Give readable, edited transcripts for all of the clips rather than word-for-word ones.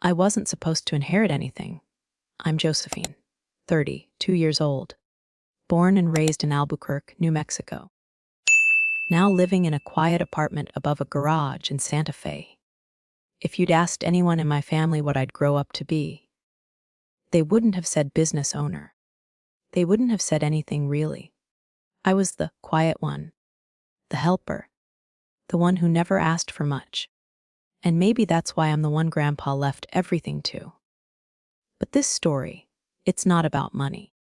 I wasn't supposed to inherit anything. I'm Josephine, 30, 2 years old, born and raised in Albuquerque, New Mexico. Now living in a quiet apartment above a garage in Santa Fe. If you'd asked anyone in my family what I'd grow up to be, they wouldn't have said business owner. They wouldn't have said anything really. I was the quiet one, the helper, the one who never asked for much. And maybe that's why I'm the one Grandpa left everything to. But this story, it's not about money.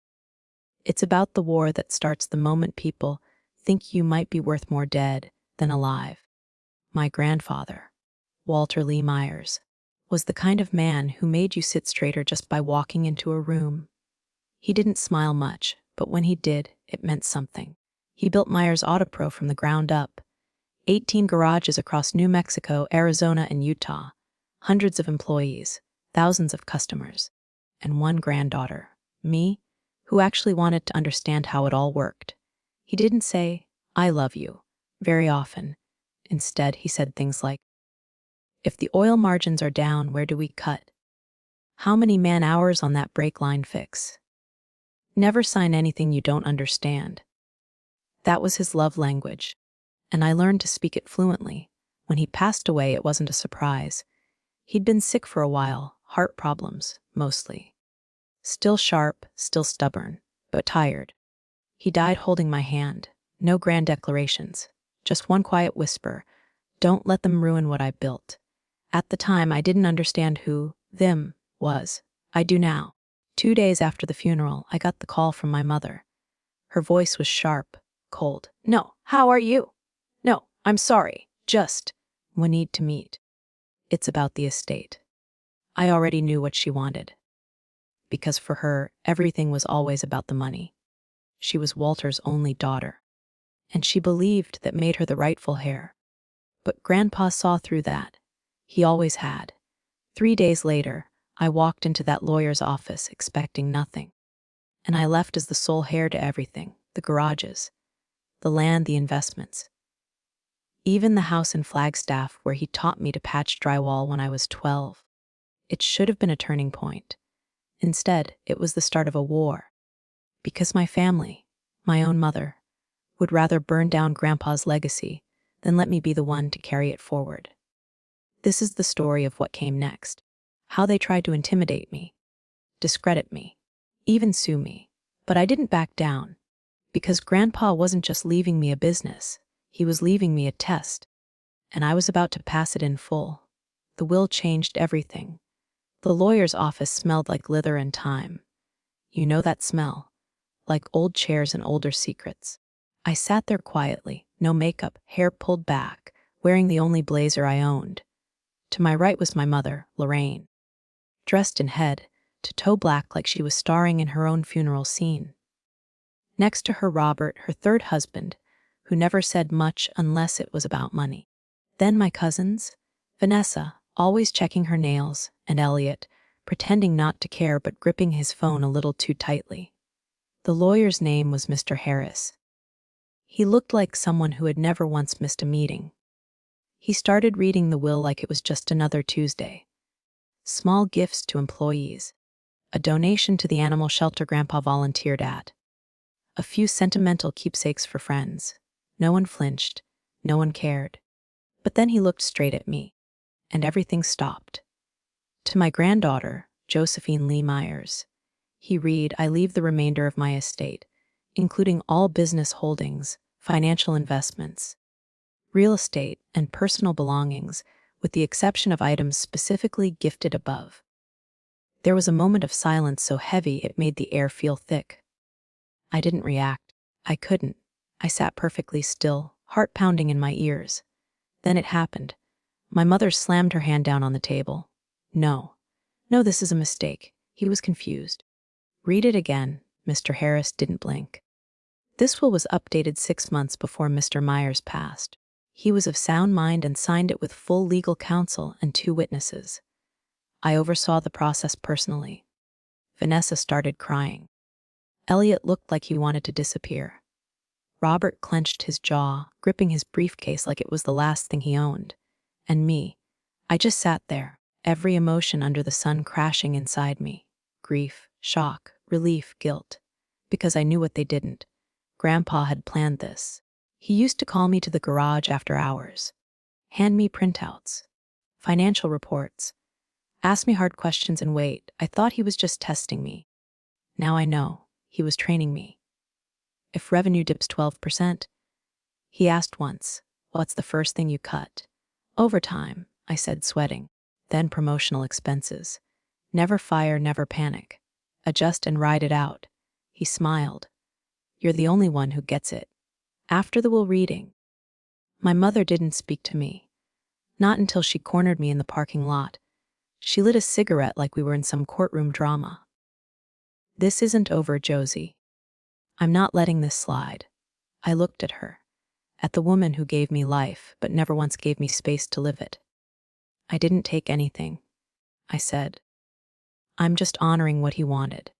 It's about the war that starts the moment people think you might be worth more dead than alive. My grandfather, Walter Lee Myers, was the kind of man who made you sit straighter just by walking into a room. He didn't smile much, but when he did, it meant something. He built Myers Autopro from the ground up. 18 garages across New Mexico, Arizona, and Utah, hundreds of employees, thousands of customers, and one granddaughter, me, who actually wanted to understand how it all worked. He didn't say, "I love you," very often. Instead, he said things like, "If the oil margins are down, where do we cut? How many man-hours on that brake line fix? Never sign anything you don't understand." That was his love language, and I learned to speak it fluently. When he passed away, it wasn't a surprise. He'd been sick for a while, heart problems, mostly. Still sharp, still stubborn, but tired. He died holding my hand. No grand declarations, just one quiet whisper, "Don't let them ruin what I built." At the time, I didn't understand who "them" was. I do now. 2 days after the funeral, I got the call from my mother. Her voice was sharp, cold. "No, how are you? No, I'm sorry. Just, we need to meet. It's about the estate." I already knew what she wanted. Because for her, everything was always about the money. She was Walter's only daughter, and she believed that made her the rightful heir. But Grandpa saw through that. He always had. 3 days later, I walked into that lawyer's office expecting nothing. And I left as the sole heir to everything, the garages, the land, the investments. Even the house in Flagstaff where he taught me to patch drywall when I was 12. It should have been a turning point. Instead, it was the start of a war. Because my family, my own mother, would rather burn down Grandpa's legacy than let me be the one to carry it forward. This is the story of what came next. How they tried to intimidate me, discredit me, even sue me. But I didn't back down. Because Grandpa wasn't just leaving me a business, he was leaving me a test. And I was about to pass it in full. The will changed everything. The lawyer's office smelled like leather and time. You know that smell? Like old chairs and older secrets. I sat there quietly, no makeup, hair pulled back, wearing the only blazer I owned. To my right was my mother, Lorraine, dressed in head to toe black like she was starring in her own funeral scene. Next to her, Robert, her third husband, who never said much unless it was about money. Then my cousins, Vanessa, always checking her nails, and Elliot, pretending not to care but gripping his phone a little too tightly. The lawyer's name was Mr. Harris. He looked like someone who had never once missed a meeting. He started reading the will like it was just another Tuesday. Small gifts to employees. A donation to the animal shelter Grandpa volunteered at. A few sentimental keepsakes for friends. No one flinched. No one cared. But then he looked straight at me, and everything stopped. To my granddaughter, Josephine Lee Myers, he read, "I leave the remainder of my estate, including all business holdings, financial investments, real estate, and personal belongings, with the exception of items specifically gifted above." There was a moment of silence so heavy it made the air feel thick. I didn't react. I couldn't. I sat perfectly still, heart pounding in my ears. Then it happened. My mother slammed her hand down on the table. No, this is a mistake." He was confused. "Read it again." Mr. Harris didn't blink. This will was updated 6 months before Mr. Myers passed. He was of sound mind and signed it with full legal counsel and 2 witnesses. I oversaw the process personally. Vanessa started crying. Elliot looked like he wanted to disappear. Robert clenched his jaw, gripping his briefcase like it was the last thing he owned. And me, I just sat there, every emotion under the sun crashing inside me. Grief, shock, relief, guilt. Because I knew what they didn't. Grandpa had planned this. He used to call me to the garage after hours, hand me printouts, financial reports, ask me hard questions and wait. I thought he was just testing me. Now I know, he was training me. If revenue dips 12%, he asked once, what's the first thing you cut? Overtime, I said, sweating. Then promotional expenses. Never fire, never panic. Adjust and ride it out. He smiled. You're the only one who gets it. After the will reading, my mother didn't speak to me. Not until she cornered me in the parking lot. She lit a cigarette like we were in some courtroom drama. This isn't over, Josie. I'm not letting this slide. I looked at her, at the woman who gave me life but never once gave me space to live it. I didn't take anything, I said. I'm just honoring what he wanted.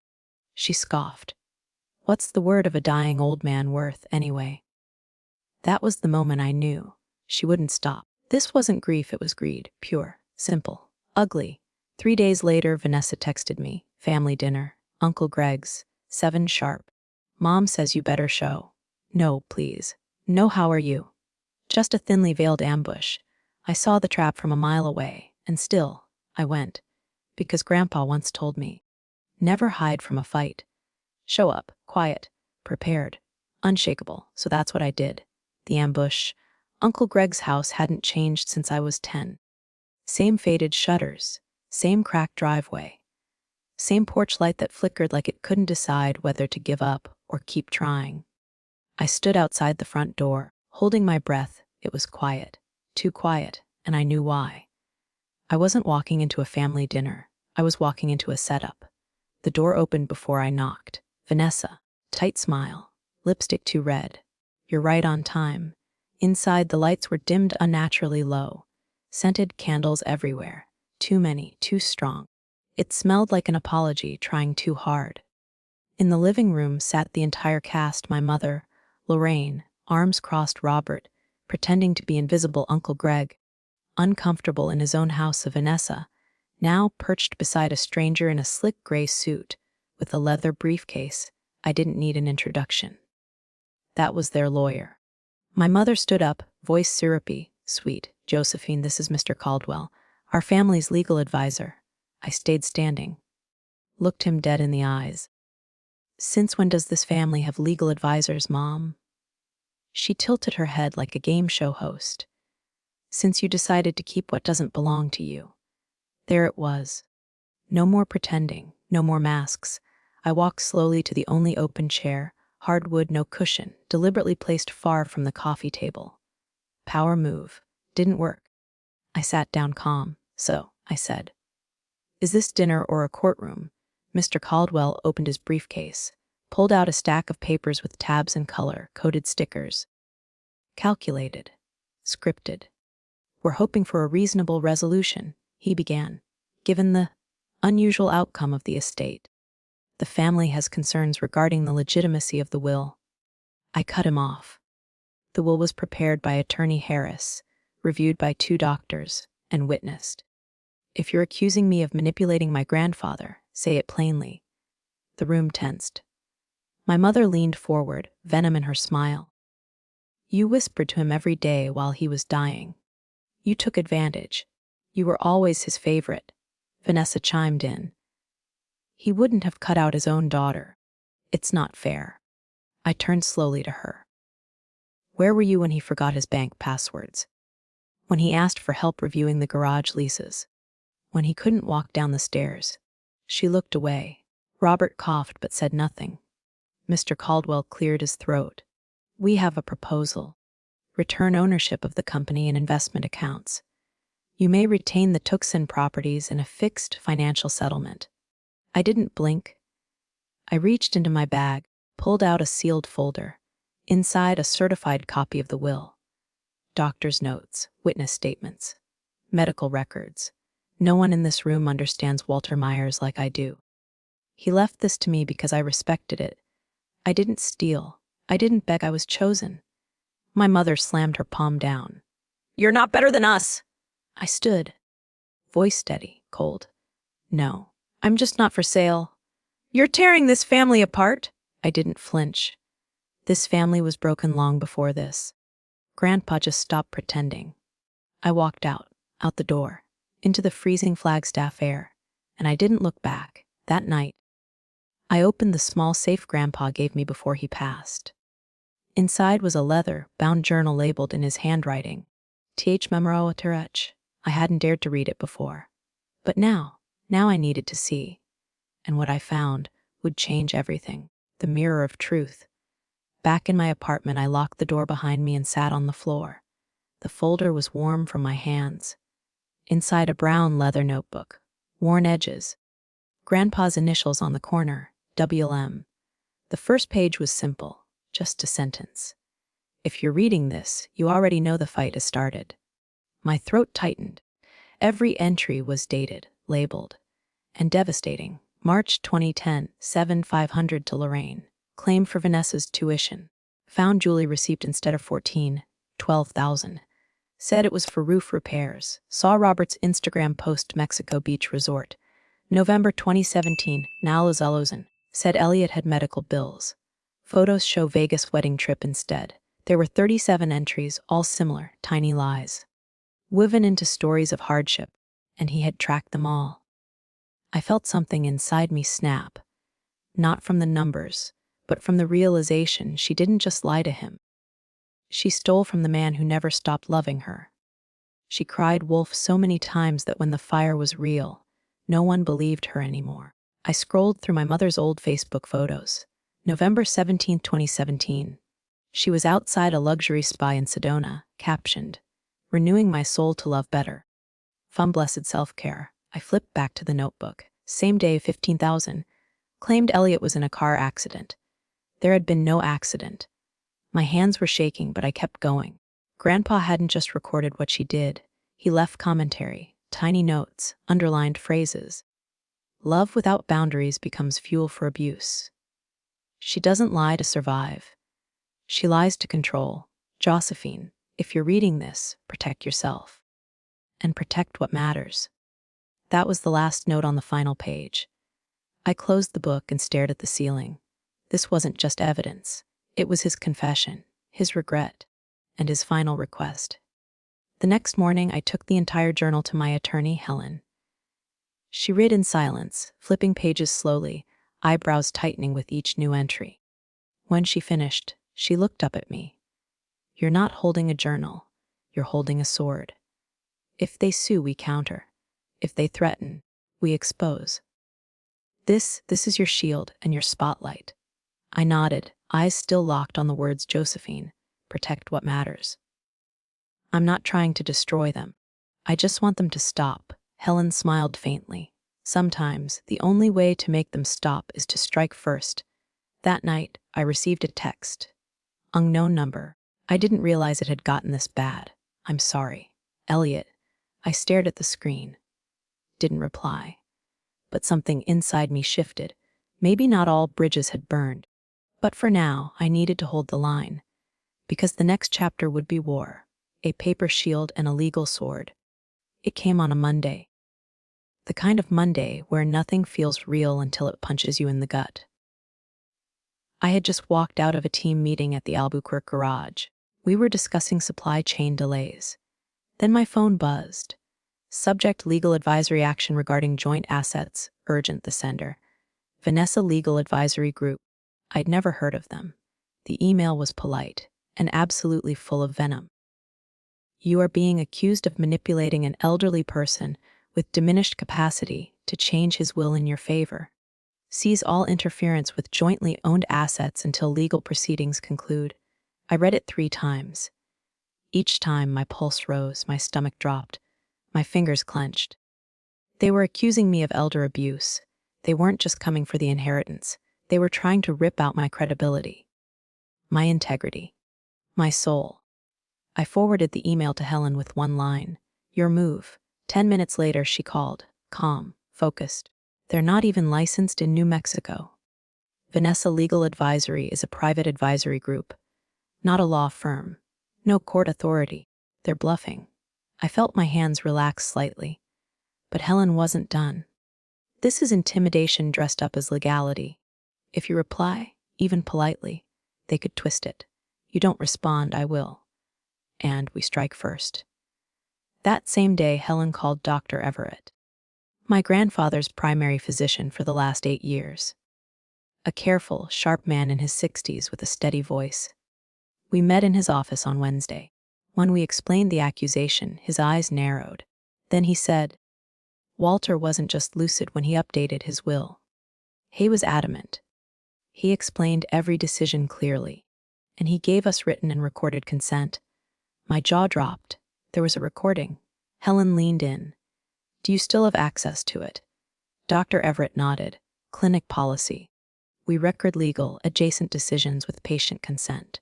She scoffed. What's the word of a dying old man worth, anyway? That was the moment I knew. She wouldn't stop. This wasn't grief, it was greed. Pure, simple, ugly. 3 days later, Vanessa texted me. Family dinner. Uncle Greg's. 7 sharp. Mom says you better show. No, please. No, how are you? Just a thinly veiled ambush. I saw the trap from a mile away, and still, I went. Because Grandpa once told me, never hide from a fight. Show up, quiet, prepared, unshakable, so that's what I did. The ambush. Uncle Greg's house hadn't changed since I was 10. Same faded shutters, same cracked driveway, same porch light that flickered like it couldn't decide whether to give up or keep trying. I stood outside the front door, holding my breath. It was quiet, too quiet, and I knew why. I wasn't walking into a family dinner. I was walking into a setup. The door opened before I knocked. Vanessa, tight smile, lipstick too red. You're right on time. Inside, the lights were dimmed unnaturally low. Scented candles everywhere. Too many, too strong. It smelled like an apology trying too hard. In the living room sat the entire cast, my mother, Lorraine, arms crossed, Robert, pretending to be invisible Uncle Greg, uncomfortable in his own house of Vanessa, now perched beside a stranger in a slick gray suit, with a leather briefcase. I didn't need an introduction. That was their lawyer. My mother stood up, voice syrupy, sweet. Josephine, this is Mr. Caldwell, our family's legal advisor. I stayed standing, looked him dead in the eyes. Since when does this family have legal advisors, Mom? She tilted her head like a game show host. Since you decided to keep what doesn't belong to you. There it was. No more pretending, no more masks. I walked slowly to the only open chair, hardwood, no cushion, deliberately placed far from the coffee table. Power move. Didn't work. I sat down calm. So, I said, is this dinner or a courtroom? Mr. Caldwell opened his briefcase, pulled out a stack of papers with tabs and color-coded stickers. Calculated. Scripted. We're hoping for a reasonable resolution, he began, given the unusual outcome of the estate. The family has concerns regarding the legitimacy of the will. I cut him off. The will was prepared by Attorney Harris, reviewed by 2 doctors, and witnessed. If you're accusing me of manipulating my grandfather, say it plainly. The room tensed. My mother leaned forward, venom in her smile. You whispered to him every day while he was dying. You took advantage. You were always his favorite. Vanessa chimed in. He wouldn't have cut out his own daughter. It's not fair. I turned slowly to her. Where were you when he forgot his bank passwords? When he asked for help reviewing the garage leases? When he couldn't walk down the stairs? She looked away. Robert coughed but said nothing. Mr. Caldwell cleared his throat. We have a proposal. Return ownership of the company and investment accounts. You may retain the Tucson properties in a fixed financial settlement. I didn't blink. I reached into my bag, pulled out a sealed folder. Inside, a certified copy of the will. Doctor's notes, witness statements, medical records. No one in this room understands Walter Myers like I do. He left this to me because I respected it. I didn't steal. I didn't beg. I was chosen. My mother slammed her palm down. You're not better than us. I stood. Voice steady, cold. No, I'm just not for sale. You're tearing this family apart? I didn't flinch. This family was broken long before this. Grandpa just stopped pretending. I walked out the door, into the freezing Flagstaff air, and I didn't look back. That night, I opened the small safe Grandpa gave me before he passed. Inside was a leather-bound journal labeled in his handwriting, Th Memoro Terech. I hadn't dared to read it before. But now I needed to see. And what I found would change everything. The mirror of truth. Back in my apartment, I locked the door behind me and sat on the floor. The folder was warm from my hands. Inside a brown leather notebook, worn edges, Grandpa's initials on the corner, WLM. The first page was simple, just a sentence. If you're reading this, you already know the fight has started. My throat tightened. Every entry was dated, labeled, and devastating. March 2010, 7,500 to Lorraine. Claim for Vanessa's tuition. Found Julie receipt instead of 14, 12,000. Said it was for roof repairs. Saw Robert's Instagram post Mexico Beach Resort. November 2017, Nalazalozen. Said Elliot had medical bills. Photos show Vegas wedding trip instead. There were 37 entries, all similar, tiny lies. Woven into stories of hardship, and he had tracked them all. I felt something inside me snap. Not from the numbers, but from the realization she didn't just lie to him. She stole from the man who never stopped loving her. She cried wolf so many times that when the fire was real, no one believed her anymore. I scrolled through my mother's old Facebook photos. November 17, 2017. She was outside a luxury spa in Sedona, captioned, "Renewing my soul to love better. Fun blessed self-care." I flipped back to the notebook. Same day, 15,000. Claimed Elliot was in a car accident. There had been no accident. My hands were shaking, but I kept going. Grandpa hadn't just recorded what she did. He left commentary, tiny notes, underlined phrases. Love without boundaries becomes fuel for abuse. She doesn't lie to survive. She lies to control. Josephine, if you're reading this, protect yourself. And protect what matters. That was the last note on the final page. I closed the book and stared at the ceiling. This wasn't just evidence. It was his confession, his regret, and his final request. The next morning, I took the entire journal to my attorney, Helen. She read in silence, flipping pages slowly, eyebrows tightening with each new entry. When she finished, she looked up at me. "You're not holding a journal. You're holding a sword. If they sue, we counter. If they threaten, we expose. This is your shield and your spotlight." I nodded, eyes still locked on the words Josephine, protect what matters. "I'm not trying to destroy them. I just want them to stop." Helen smiled faintly. "Sometimes the only way to make them stop is to strike first." That night, I received a text. Unknown number. I didn't realize it had gotten this bad. "I'm sorry. Elliot." I stared at the screen. Didn't reply. But something inside me shifted. Maybe not all bridges had burned. But for now, I needed to hold the line. Because the next chapter would be war. A paper shield and a legal sword. It came on a Monday. The kind of Monday where nothing feels real until it punches you in the gut. I had just walked out of a team meeting at the Albuquerque garage. We were discussing supply chain delays. Then my phone buzzed. Subject: legal advisory action regarding joint assets, urgent. The sender: Vanessa Legal Advisory Group. I'd never heard of them. The email was polite and absolutely full of venom. "You are being accused of manipulating an elderly person with diminished capacity to change his will in your favor. Cease all interference with jointly owned assets until legal proceedings conclude." I read it 3 times. Each time my pulse rose, my stomach dropped, my fingers clenched. They were accusing me of elder abuse. They weren't just coming for the inheritance. They were trying to rip out my credibility, my integrity, my soul. I forwarded the email to Helen with one line: "Your move." 10 minutes later, she called, calm, focused. "They're not even licensed in New Mexico. Vanessa Legal Advisory is a private advisory group, not a law firm. No court authority. They're bluffing." I felt my hands relax slightly. But Helen wasn't done. This is intimidation dressed up as legality. If you reply, even politely, they could twist it. You don't respond, I will. And we strike first. That same day, Helen called Dr. Everett, my grandfather's primary physician for the last 8 years. A careful, sharp man in his 60s with a steady voice. We met in his office on Wednesday. When we explained the accusation, his eyes narrowed. Then he said, Walter wasn't just lucid when he updated his will. He was adamant. He explained every decision clearly, and he gave us written and recorded consent. My jaw dropped. There was a recording. Helen leaned in. Do you still have access to it? Dr. Everett nodded. Clinic policy. We record legal, adjacent decisions with patient consent.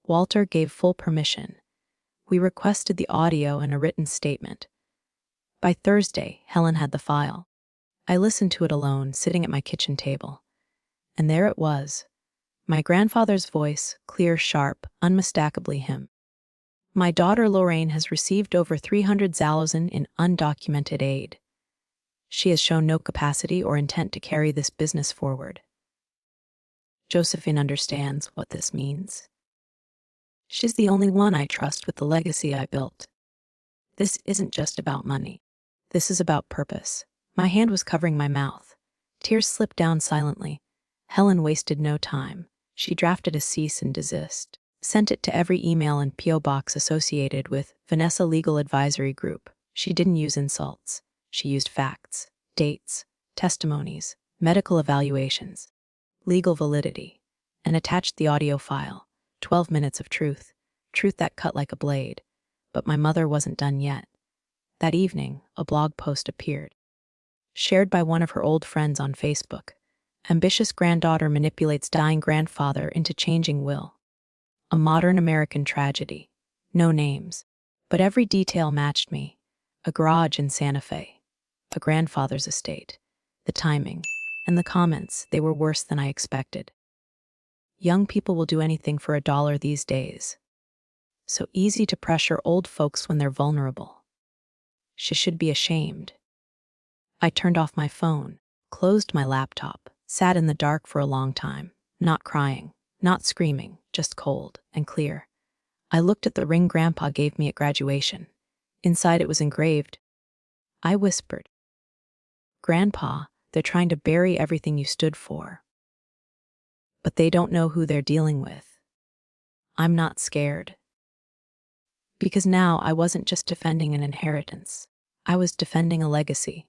Walter gave full permission. We requested the audio and a written statement. By Thursday, Helen had the file. I listened to it alone, sitting at my kitchen table. And there it was. My grandfather's voice, clear, sharp, unmistakably him. My daughter Lorraine has received over 300,000 in undocumented aid. She has shown no capacity or intent to carry this business forward. Josephine understands what this means. She's the only one I trust with the legacy I built. This isn't just about money. This is about purpose. My hand was covering my mouth. Tears slipped down silently. Helen wasted no time. She drafted a cease and desist, sent it to every email and P.O. box associated with Vanessa Legal Advisory Group. She didn't use insults. She used facts, dates, testimonies, medical evaluations, legal validity, and attached the audio file, 12 minutes of truth that cut like a blade. But my mother wasn't done yet. That evening, a blog post appeared, shared by one of her old friends on Facebook. Ambitious granddaughter manipulates dying grandfather into changing will. A modern American tragedy. No names, but every detail matched me. A garage in Santa Fe, a grandfather's estate, the timing, and the comments, they were worse than I expected. Young people will do anything for $1 these days. So easy to pressure old folks when they're vulnerable. She should be ashamed. I turned off my phone, closed my laptop, sat in the dark for a long time, not crying, not screaming, just cold and clear. I looked at the ring Grandpa gave me at graduation. Inside it was engraved. I whispered, Grandpa, they're trying to bury everything you stood for. But they don't know who they're dealing with. I'm not scared. Because now I wasn't just defending an inheritance. I was defending a legacy.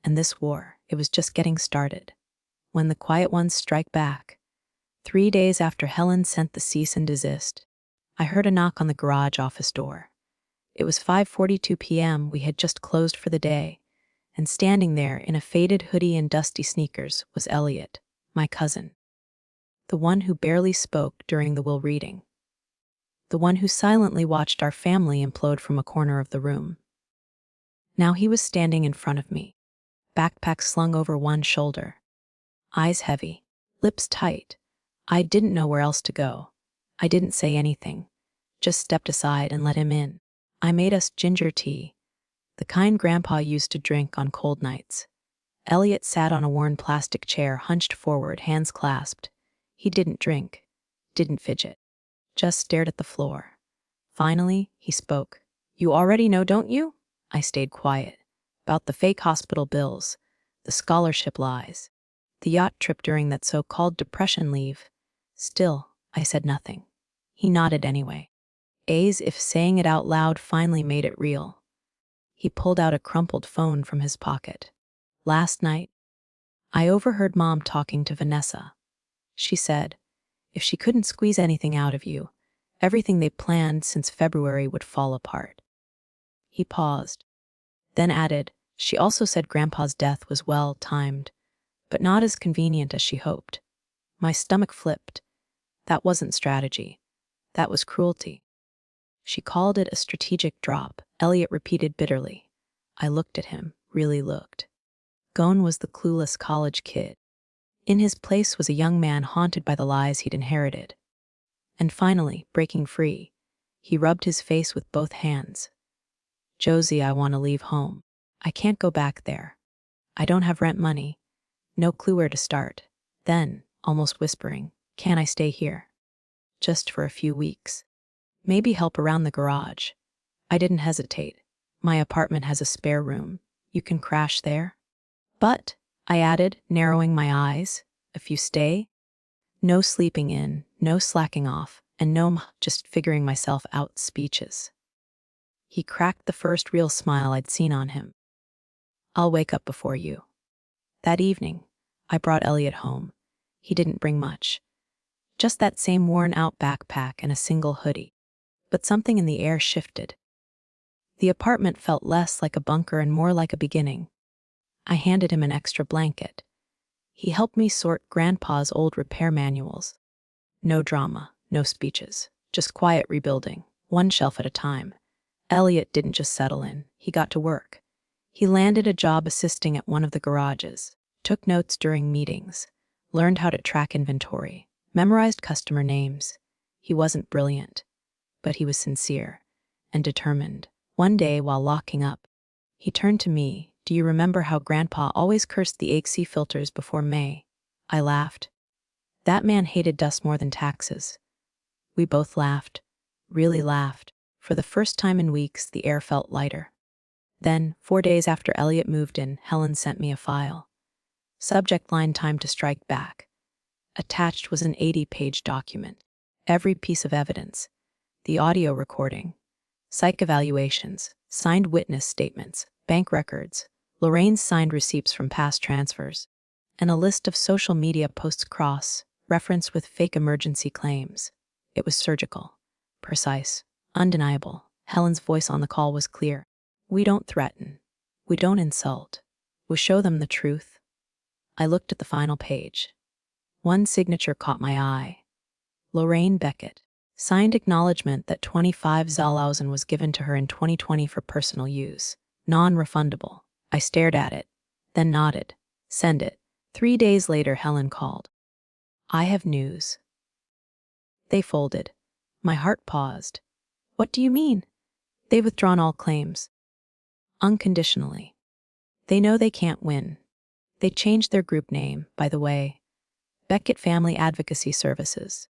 And this war, it was just getting started. When the quiet ones strike back, 3 days after Helen sent the cease and desist, I heard a knock on the garage office door. It was 5:42 p.m. We had just closed for the day, and standing there in a faded hoodie and dusty sneakers was Elliot, my cousin. The one who barely spoke during the will reading. The one who silently watched our family implode from a corner of the room. Now he was standing in front of me, backpack slung over one shoulder, eyes heavy, lips tight. I didn't know where else to go. I didn't say anything, just stepped aside and let him in. I made us ginger tea, the kind Grandpa used to drink on cold nights. Elliot sat on a worn plastic chair, hunched forward, hands clasped. He didn't drink, didn't fidget, just stared at the floor. Finally, he spoke. You already know, don't you? I stayed quiet. About the fake hospital bills, the scholarship lies, the yacht trip during that so-called depression leave. Still, I said nothing. He nodded anyway. As if saying it out loud finally made it real. He pulled out a crumpled phone from his pocket. Last night, I overheard Mom talking to Vanessa. She said, if she couldn't squeeze anything out of you, everything they planned since February would fall apart. He paused, then added, she also said Grandpa's death was well-timed, but not as convenient as she hoped. My stomach flipped. That wasn't strategy. That was cruelty. She called it a strategic drop, Elliot repeated bitterly. I looked at him, really looked. Gone was the clueless college kid. In his place was a young man haunted by the lies he'd inherited. And finally, breaking free, he rubbed his face with both hands. Josie, I want to leave home. I can't go back there. I don't have rent money. No clue where to start. Then, almost whispering, can I stay here? Just for a few weeks. Maybe help around the garage. I didn't hesitate. My apartment has a spare room. You can crash there? But, I added, narrowing my eyes, if you stay? No sleeping in, no slacking off, and no just figuring myself out speeches. He cracked the first real smile I'd seen on him. I'll wake up before you. That evening, I brought Elliot home. He didn't bring much. Just that same worn-out backpack and a single hoodie. But something in the air shifted. The apartment felt less like a bunker and more like a beginning. I handed him an extra blanket. He helped me sort Grandpa's old repair manuals. No drama, no speeches, just quiet rebuilding, one shelf at a time. Elliot didn't just settle in, he got to work. He landed a job assisting at one of the garages, took notes during meetings, learned how to track inventory, memorized customer names. He wasn't brilliant, but he was sincere and determined. One day, while locking up, he turned to me. Do you remember how Grandpa always cursed the AC filters before May? I laughed. That man hated dust more than taxes. We both laughed, really laughed. For the first time in weeks, the air felt lighter. Then, 4 days after Elliot moved in, Helen sent me a file. Subject line: time to strike back. Attached was an 80-page document. Every piece of evidence. The audio recording, psych evaluations, signed witness statements, bank records, Lorraine's signed receipts from past transfers, and a list of social media posts cross-referenced with fake emergency claims. It was surgical, precise, undeniable. Helen's voice on the call was clear. We don't threaten. We don't insult. We show them the truth. I looked at the final page. One signature caught my eye. Lorraine Beckett. Signed acknowledgement that 25,000 was given to her in 2020 for personal use. Non-refundable. I stared at it, then nodded. Send it. 3 days later, Helen called. I have news. They folded. My heart paused. What do you mean? They've withdrawn all claims. Unconditionally. They know they can't win. They changed their group name, by the way. Beckett Family Advocacy Services.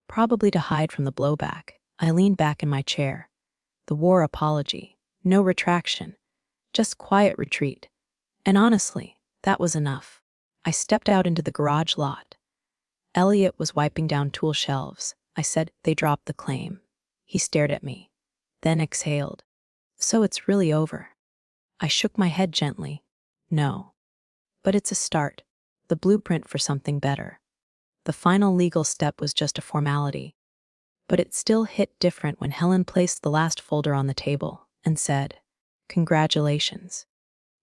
Probably to hide from the blowback. I leaned back in my chair. The war apology. No retraction. Just quiet retreat. And honestly, that was enough. I stepped out into the garage lot. Elliot was wiping down tool shelves. I said, they dropped the claim. He stared at me, then exhaled. So it's really over. I shook my head gently. No. But it's a start. The blueprint for something better. The final legal step was just a formality. But it still hit different when Helen placed the last folder on the table and said, Congratulations.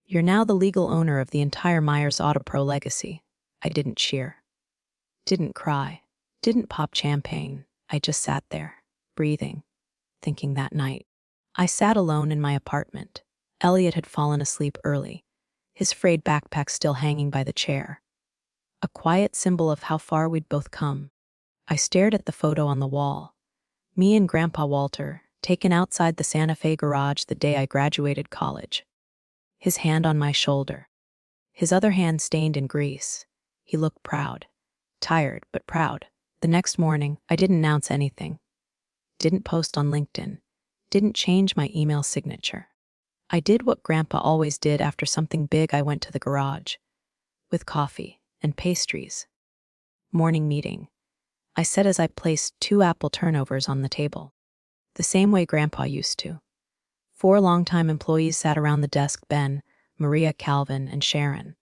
You're now the legal owner of the entire Myers Autopro legacy. I didn't cheer. Didn't cry. Didn't pop champagne. I just sat there, breathing, thinking that night. I sat alone in my apartment. Elliot had fallen asleep early, his frayed backpack still hanging by the chair. A quiet symbol of how far we'd both come. I stared at the photo on the wall. Me and Grandpa Walter, taken outside the Santa Fe garage the day I graduated college. His hand on my shoulder. His other hand stained in grease. He looked proud. Tired, but proud. The next morning, I didn't announce anything. Didn't post on LinkedIn. Didn't change my email signature. I did what Grandpa always did after something big. I went to the garage. With coffee and pastries. Morning meeting. I said as I placed 2 apple turnovers on the table. The same way Grandpa used to. 4 longtime employees sat around the desk: Ben, Maria, Calvin, and Sharon.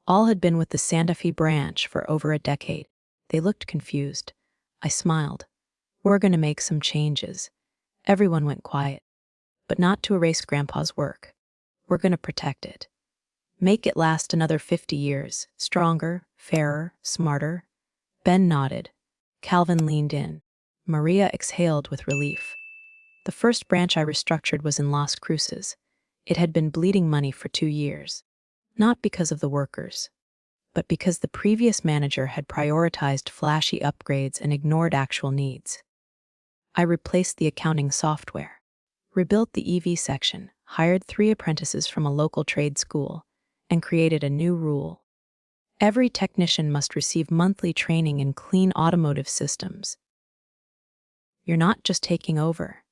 All had been with the Santa Fe branch for over a decade. They looked confused. I smiled. We're going to make some changes. Everyone went quiet. But not to erase Grandpa's work. We're going to protect it. Make it last another 50 years. Stronger, fairer, smarter. Ben nodded. Calvin leaned in. Maria exhaled with relief. The first branch I restructured was in Las Cruces. It had been bleeding money for 2 years. Not because of the workers, but because the previous manager had prioritized flashy upgrades and ignored actual needs. I replaced the accounting software, rebuilt the EV section, hired 3 apprentices from a local trade school, and created a new rule. Every technician must receive monthly training in clean automotive systems. "You're not just taking over,"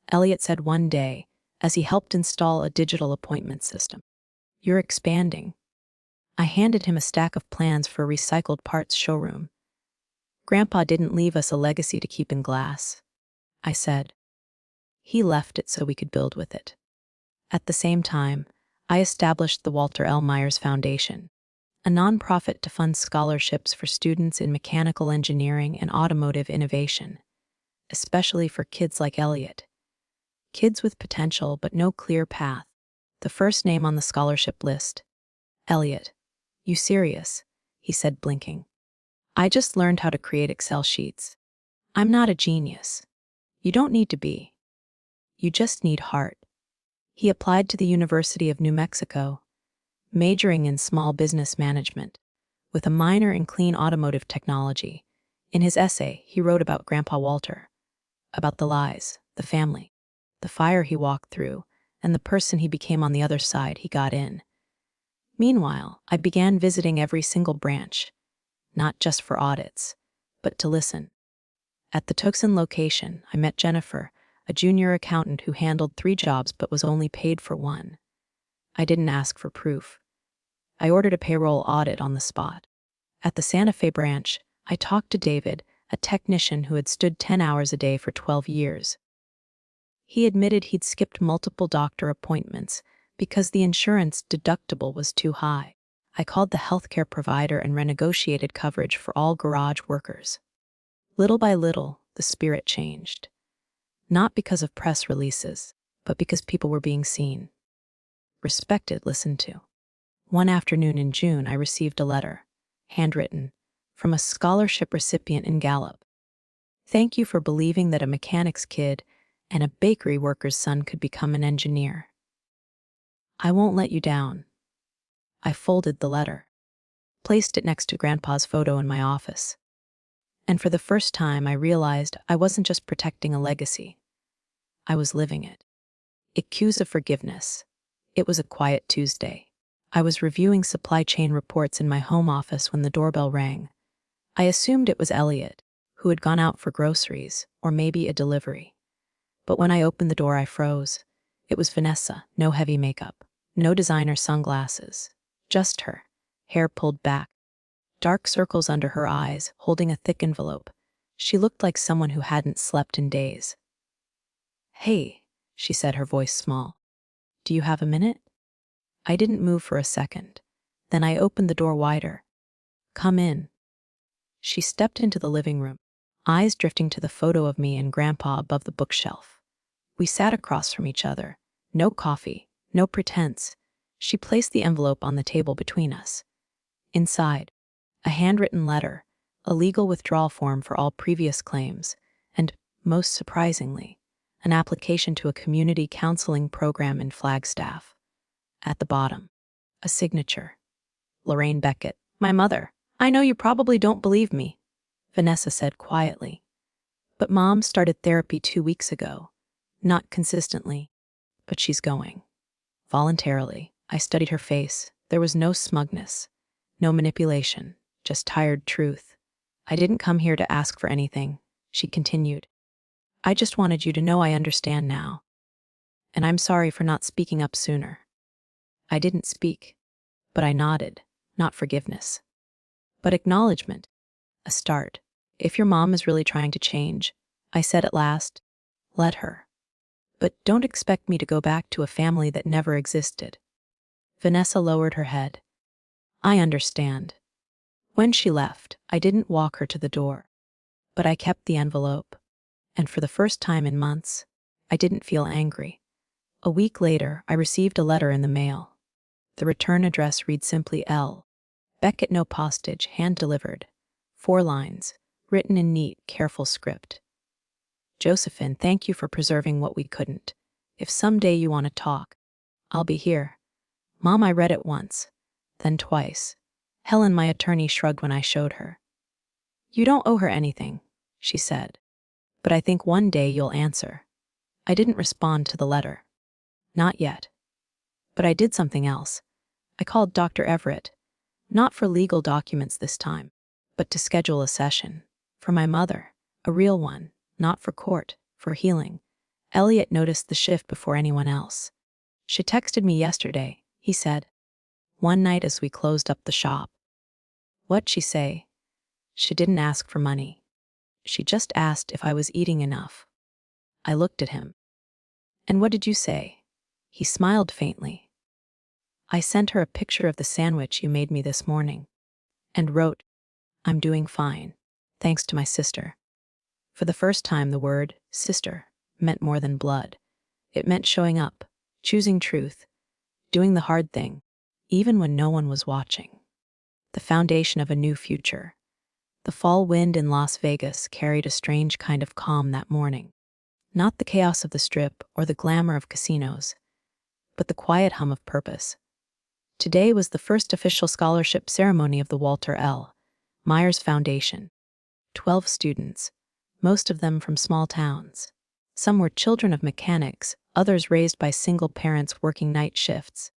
Elliot said one day as he helped install a digital appointment system. "You're expanding." I handed him a stack of plans for a recycled parts showroom. "Grandpa didn't leave us a legacy to keep in glass," I said. "He left it so we could build with it." At the same time, I established the Walter L. Myers Foundation, a nonprofit to fund scholarships for students in mechanical engineering and automotive innovation, especially for kids like Elliot. Kids with potential but no clear path. The first name on the scholarship list. "Elliot, you serious?" he said, blinking. "I just learned how to create Excel sheets. I'm not a genius. You don't need to be. You just need heart." He applied to the University of New Mexico, majoring in small business management, with a minor in clean automotive technology. In his essay, he wrote about Grandpa Walter, about the lies, the family, the fire he walked through, and the person he became on the other side he got in. Meanwhile, I began visiting every single branch, not just for audits, but to listen. At the Tucson location, I met Jennifer, a junior accountant who handled 3 jobs but was only paid for 1. I didn't ask for proof. I ordered a payroll audit on the spot. At the Santa Fe branch, I talked to David, a technician who had stood 10 hours a day for 12 years. He admitted he'd skipped multiple doctor appointments because the insurance deductible was too high. I called the healthcare provider and renegotiated coverage for all garage workers. Little by little, the spirit changed. Not because of press releases, but because people were being seen, respected, listened to. One afternoon in June, I received a letter, handwritten, from a scholarship recipient in Gallup. "Thank you for believing that a mechanic's kid and a bakery worker's son could become an engineer. I won't let you down." I folded the letter, placed it next to Grandpa's photo in my office. And for the first time, I realized I wasn't just protecting a legacy. I was living it. Accused of forgiveness. It was a quiet Tuesday. I was reviewing supply chain reports in my home office when the doorbell rang. I assumed it was Elliot, who had gone out for groceries, or maybe a delivery. But when I opened the door, I froze. It was Vanessa, no heavy makeup, no designer sunglasses, just her, hair pulled back, dark circles under her eyes, holding a thick envelope. She looked like someone who hadn't slept in days. "Hey," she said, her voice small. "Do you have a minute?" I didn't move for a second. Then I opened the door wider. "Come in." She stepped into the living room, eyes drifting to the photo of me and Grandpa above the bookshelf. We sat across from each other. No coffee, no pretense. She placed the envelope on the table between us. Inside, a handwritten letter, a legal withdrawal form for all previous claims, and, most surprisingly, an application to a community counseling program in Flagstaff. At the bottom, a signature. "Lorraine Beckett, my mother. I know you probably don't believe me," Vanessa said quietly. "But Mom started therapy 2 weeks ago. Not consistently, but she's going. Voluntarily." I studied her face. There was no smugness, no manipulation, just tired truth. "I didn't come here to ask for anything," she continued. "I just wanted you to know I understand now. And I'm sorry for not speaking up sooner." I didn't speak, but I nodded, not forgiveness, but acknowledgement, a start. "If your mom is really trying to change," I said at last, "let her. But don't expect me to go back to a family that never existed." Vanessa lowered her head. "I understand." When she left, I didn't walk her to the door, but I kept the envelope. And for the first time in months, I didn't feel angry. A week later, I received a letter in the mail. The return address read simply L. Beckett, no postage, hand-delivered. 4 lines, written in neat, careful script. "Josephine, thank you for preserving what we couldn't. If someday you want to talk, I'll be here." Mom, I read it once, then twice. Helen, my attorney, shrugged when I showed her. "You don't owe her anything," she said. "But I think one day you'll answer." I didn't respond to the letter. Not yet. But I did something else. I called Dr. Everett. Not for legal documents this time, but to schedule a session. For my mother. A real one. Not for court. For healing. Elliot noticed the shift before anyone else. She texted me yesterday, he said. One night as we closed up the shop. What'd she say? She didn't ask for money. She just asked if I was eating enough. I looked at him. And what did you say? He smiled faintly. I sent her a picture of the sandwich you made me this morning. And wrote, I'm doing fine, thanks to my sister. For the first time the word, sister, meant more than blood. It meant showing up, choosing truth, doing the hard thing, even when no one was watching. The foundation of a new future. The fall wind in Las Vegas carried a strange kind of calm that morning. Not the chaos of the Strip or the glamour of casinos, but the quiet hum of purpose. Today was the first official scholarship ceremony of the Walter L. Myers Foundation. 12 students, most of them from small towns. Some were children of mechanics, others raised by single parents working night shifts.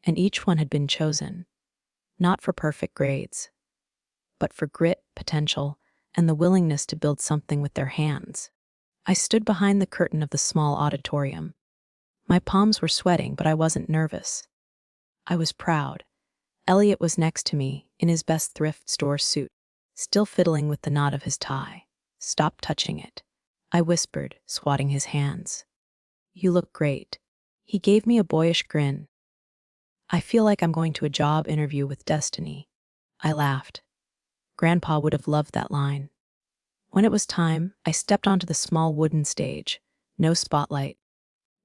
And each one had been chosen, not for perfect grades, but for grit, potential, and the willingness to build something with their hands. I stood behind the curtain of the small auditorium. My palms were sweating, but I wasn't nervous. I was proud. Elliot was next to me, in his best thrift store suit, still fiddling with the knot of his tie. Stop touching it, I whispered, swatting his hands. You look great. He gave me a boyish grin. I feel like I'm going to a job interview with destiny. I laughed. Grandpa would have loved that line. When it was time, I stepped onto the small wooden stage. No spotlight.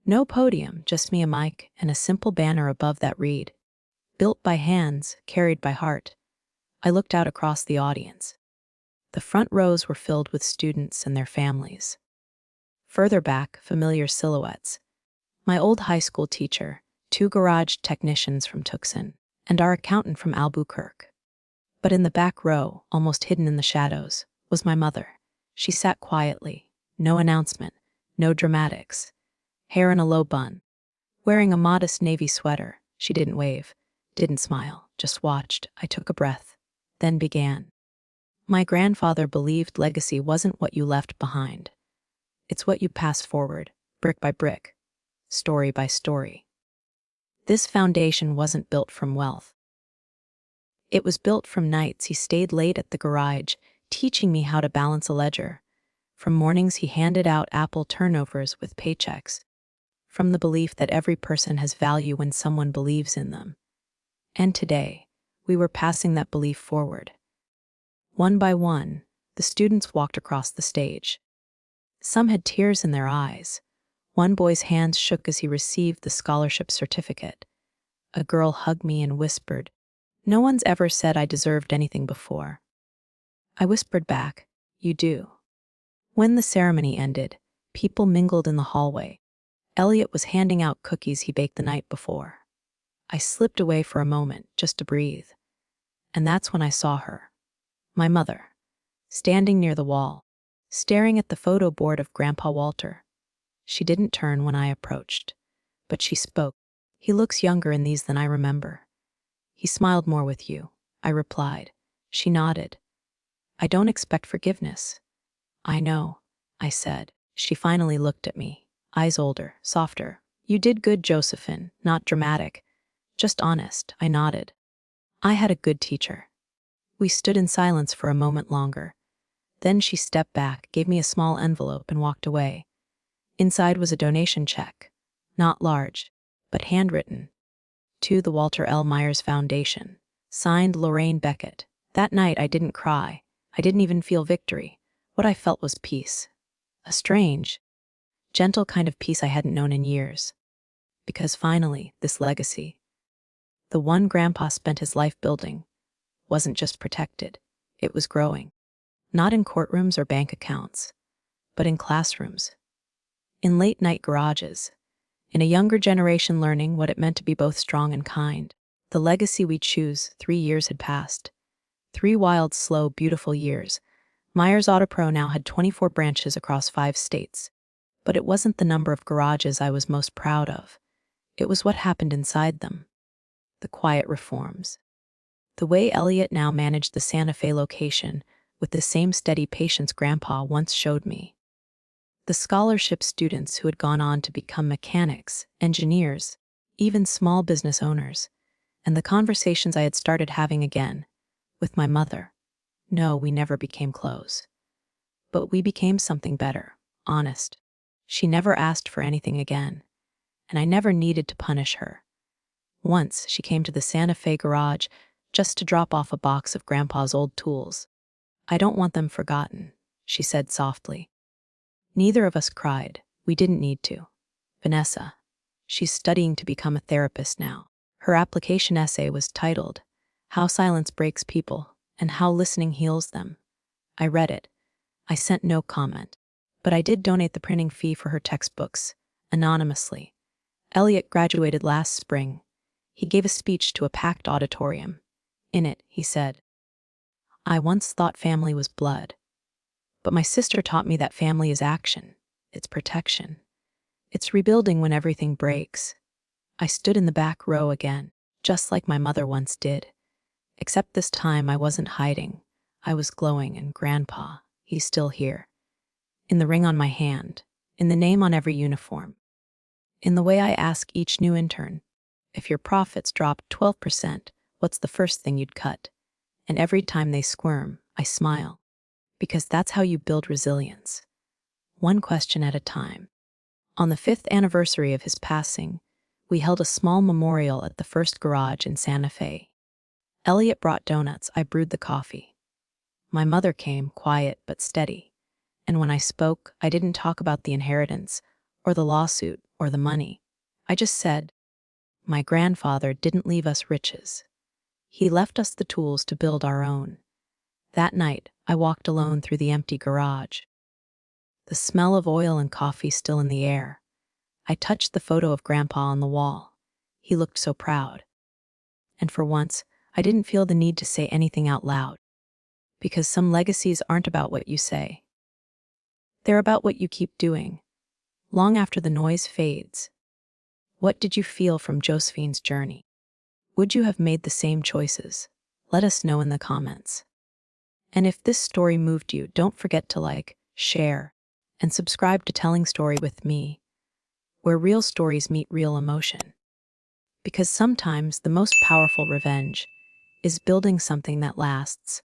No podium, just me, a mic, and a simple banner above that read, built by hands, carried by heart. I looked out across the audience. The front rows were filled with students and their families. Further back, familiar silhouettes. My old high school teacher, 2 garage technicians from Tucson, and our accountant from Albuquerque. But in the back row, almost hidden in the shadows, was my mother. She sat quietly, no announcement, no dramatics. Hair in a low bun. Wearing a modest navy sweater, she didn't wave, didn't smile, just watched. I took a breath, then began. My grandfather believed legacy wasn't what you left behind. It's what you pass forward, brick by brick, story by story. This foundation wasn't built from wealth. It was built from nights he stayed late at the garage, teaching me how to balance a ledger. From mornings he handed out apple turnovers with paychecks. From the belief that every person has value when someone believes in them. And today, we were passing that belief forward. One by one, the students walked across the stage. Some had tears in their eyes. One boy's hands shook as he received the scholarship certificate. A girl hugged me and whispered, "No one's ever said I deserved anything before." I whispered back, "You do." When the ceremony ended, people mingled in the hallway. Elliot was handing out cookies he baked the night before. I slipped away for a moment, just to breathe. And that's when I saw her. My mother, standing near the wall, staring at the photo board of Grandpa Walter. She didn't turn when I approached, but she spoke. "He looks younger in these than I remember." "He smiled more with you," I replied. She nodded. "I don't expect forgiveness." "I know," I said. She finally looked at me. Eyes older, softer. "You did good, Josephine, not dramatic. Just honest," I nodded. I had a good teacher. We stood in silence for a moment longer. Then she stepped back, gave me a small envelope, and walked away. Inside was a donation check. Not large, but handwritten. To the Walter L. Myers Foundation. Signed Lorraine Beckett. That night I didn't cry. I didn't even feel victory. What I felt was peace. A strange, gentle kind of peace I hadn't known in years. Because finally, this legacy, the one Grandpa spent his life building, wasn't just protected, it was growing. Not in courtrooms or bank accounts, but in classrooms. In late-night garages. In a younger generation learning what it meant to be both strong and kind. The legacy we choose, 3 years had passed. 3 wild, slow, beautiful years. Myers Auto Pro now had 24 branches across 5 states. But it wasn't the number of garages I was most proud of. It was what happened inside them. The quiet reforms. The way Elliot now managed the Santa Fe location with the same steady patience Grandpa once showed me. The scholarship students who had gone on to become mechanics, engineers, even small business owners, and the conversations I had started having again with my mother. No, we never became close. But we became something better, honest. She never asked for anything again, and I never needed to punish her. Once she came to the Santa Fe garage just to drop off a box of Grandpa's old tools. "I don't want them forgotten," she said softly. Neither of us cried. We didn't need to. Vanessa. She's studying to become a therapist now. Her application essay was titled, "How Silence Breaks People and How Listening Heals Them." I read it. I sent no comment. But I did donate the printing fee for her textbooks, anonymously. Elliot graduated last spring. He gave a speech to a packed auditorium. In it, he said, "I once thought family was blood. But my sister taught me that family is action. It's protection. It's rebuilding when everything breaks." I stood in the back row again, just like my mother once did. Except this time I wasn't hiding. I was glowing, and Grandpa, he's still here. In the ring on my hand, in the name on every uniform. In the way I ask each new intern, "If your profits drop 12%, what's the first thing you'd cut?" And every time they squirm, I smile. Because that's how you build resilience. One question at a time. On the 5th anniversary of his passing, we held a small memorial at the first garage in Santa Fe. Elliot brought donuts, I brewed the coffee. My mother came, quiet but steady. And when I spoke, I didn't talk about the inheritance, or the lawsuit, or the money. I just said, "My grandfather didn't leave us riches. He left us the tools to build our own." That night, I walked alone through the empty garage. The smell of oil and coffee still in the air. I touched the photo of Grandpa on the wall. He looked so proud. And for once, I didn't feel the need to say anything out loud. Because some legacies aren't about what you say. They're about what you keep doing, long after the noise fades. What did you feel from Josephine's journey? Would you have made the same choices? Let us know in the comments. And if this story moved you, don't forget to like, share, and subscribe to Telling Story with Me, where real stories meet real emotion. Because sometimes the most powerful revenge is building something that lasts.